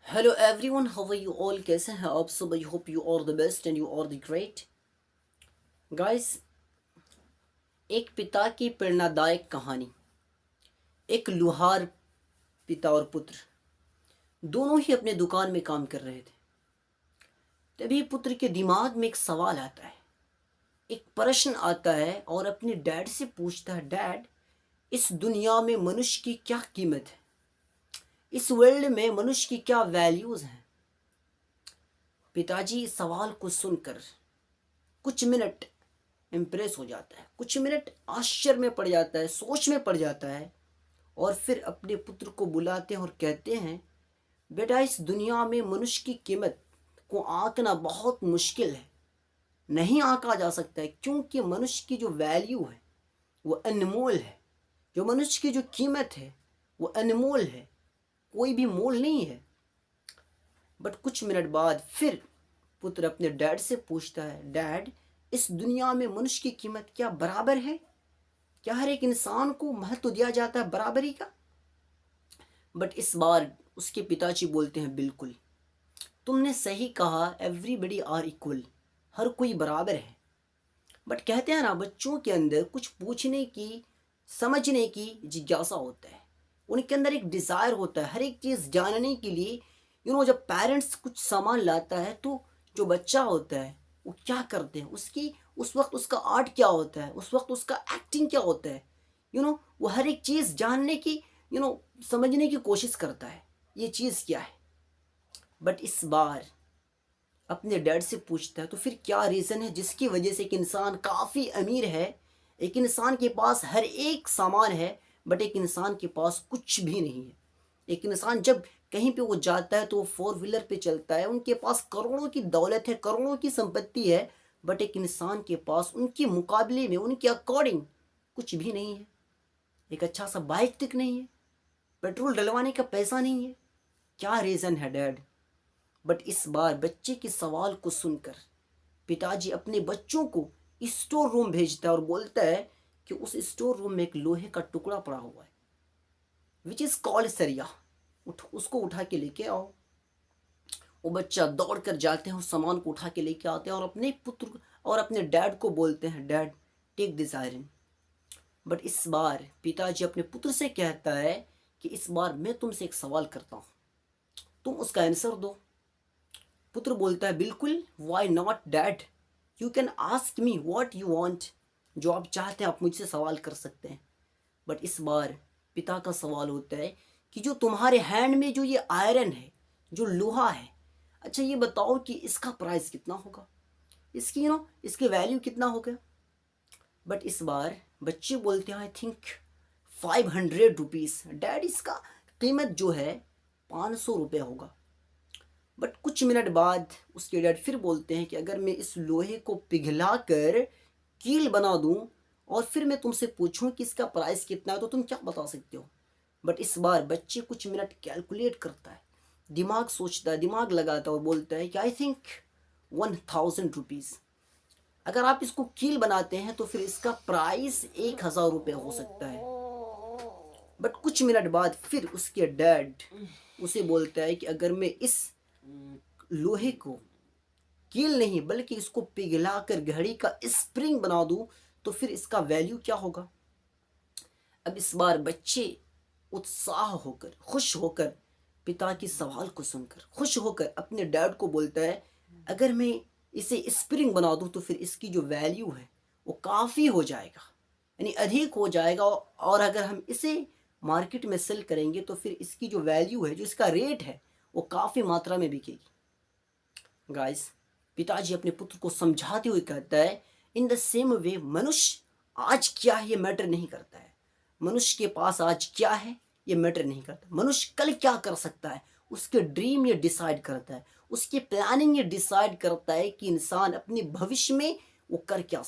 Hello everyone, how are you all? कैसे हैं आप सब? I hope you are the best and you are the great guys. एक पिता की प्रेरणादायक कहानी। एक लुहार पिता और पुत्र दोनों ही अपने दुकान में काम कर रहे थे। तभी पुत्र के दिमाग में एक सवाल आता है, एक प्रश्न आता है और अपने डैड से पूछता है, डैड, इस दुनिया में मनुष्य की क्या कीमत है? इस वर्ल्ड में मनुष्य की क्या वैल्यूज हैं? पिताजी इस सवाल को सुनकर कुछ मिनट इम्प्रेस हो जाता है, कुछ मिनट आश्चर्य में पड़ जाता है, सोच में पड़ जाता है, और फिर अपने पुत्र को बुलाते हैं और कहते हैं, बेटा, इस दुनिया में मनुष्य की कीमत को आंकना बहुत मुश्किल है, नहीं आंका जा सकता है, क्योंकि मनुष्य की जो वैल्यू है वो अनमोल है। जो मनुष्य की जो कीमत है वो अनमोल है, कोई भी मोल नहीं है। बट कुछ मिनट बाद फिर पुत्र अपने डैड से पूछता है, डैड, इस दुनिया में मनुष्य की कीमत क्या बराबर है? क्या हर एक इंसान को महत्व दिया जाता है बराबरी का? बट इस बार उसके पिताजी बोलते हैं, बिल्कुल, तुमने सही कहा, एवरीबडी आर इक्वल, हर कोई बराबर है। बट कहते हैं ना, बच्चों के अंदर कुछ पूछने की, समझने की जिज्ञासा होता है, उनके अंदर एक डिज़ायर होता है हर एक चीज़ जानने के लिए। जब पेरेंट्स कुछ सामान लाता है तो जो बच्चा होता है वो क्या करते हैं, उसकी उस वक्त उसका आर्ट क्या होता है, उस वक्त उसका एक्टिंग क्या होता है, वो हर एक चीज़ जानने की, समझने की कोशिश करता है, ये चीज़ क्या है। बट इस बार अपने डैड से पूछता है, तो फिर क्या रीज़न है जिसकी वजह से एक इंसान काफ़ी अमीर है, एक इंसान के पास हर एक सामान है, बट एक इंसान के पास कुछ भी नहीं है। एक इंसान जब कहीं पे वो जाता है तो वो फोर व्हीलर पे चलता है, उनके पास करोड़ों की दौलत है, करोड़ों की संपत्ति है, बट एक इंसान के पास उनके मुकाबले में, उनके अकॉर्डिंग कुछ भी नहीं है। एक अच्छा सा बाइक तक नहीं है, पेट्रोल डलवाने का पैसा नहीं है। क्या रीज़न है डैड? बट इस बार बच्चे के सवाल को सुनकर पिताजी अपने बच्चों को स्टोर रूम भेजता है और बोलता है कि उस स्टोर रूम में एक लोहे का टुकड़ा पड़ा हुआ है, विच इज़ कॉल्ड सरिया, उसको उठा के लेके आओ। वो बच्चा दौड़ कर जाते हैं, उस सामान को उठा के लेके आते हैं और अपने पुत्र और अपने डैड को बोलते हैं, dad, take this iron. But इस बार पिताजी अपने पुत्र से कहता है कि इस बार मैं तुमसे एक सवाल करता हूँ, तुम उसका आंसर दो। पुत्र बोलता है, बिल्कुल, why not dad, you can ask me what you want. जो आप चाहते हैं आप मुझसे सवाल कर सकते हैं। बट इस बार पिता का सवाल होता है कि जो तुम्हारे हैंड में जो ये आयरन है, जो लोहा है, अच्छा ये बताओ कि इसका प्राइस कितना होगा, इसकी इसकी वैल्यू कितना होगा? बट इस बार बच्चे बोलते हैं, आई थिंक 500 रुपीज़ डैड, इसका कीमत जो है 500 रुपये होगा। बट कुछ मिनट बाद उसके डैड फिर बोलते हैं कि अगर मैं इस लोहे को पिघला कर कील बना दूं और फिर मैं तुमसे पूछूं कि इसका प्राइस कितना है, तो तुम क्या बता सकते हो? बट इस बार बच्चे कुछ मिनट कैलकुलेट करता है, दिमाग सोचता है, दिमाग लगाता है और बोलता है कि आई थिंक 1000 रुपीज़। अगर आप इसको कील बनाते हैं तो फिर इसका प्राइस 1000 रुपये हो सकता है। बट कुछ मिनट बाद फिर उसके डैड उसे बोलता है कि अगर मैं इस लोहे को कील नहीं बल्कि इसको पिघला कर घड़ी का स्प्रिंग बना दूं तो फिर इसका वैल्यू क्या होगा? अब इस बार बच्चे उत्साह होकर, खुश होकर, पिता की सवाल को सुनकर खुश होकर अपने डैड को बोलता है, अगर मैं इसे स्प्रिंग बना दूं तो फिर इसकी जो वैल्यू है वो काफ़ी हो जाएगा, यानी अधिक हो जाएगा, और अगर हम इसे मार्केट में सेल करेंगे तो फिर इसकी जो वैल्यू है, जो इसका रेट है, वो काफ़ी मात्रा में बिकेगी। गाइस, पिताजी अपने पुत्र को समझाते हुए कहता है, इन द सेम वे मनुष्य आज क्या है ये मैटर नहीं करता है, मनुष्य के पास आज क्या है ये मैटर नहीं करता, मनुष्य कल क्या कर सकता है उसके ड्रीम ये डिसाइड करता है, उसकी प्लानिंग ये डिसाइड करता है कि इंसान अपने भविष्य में वो कर क्या सकता है।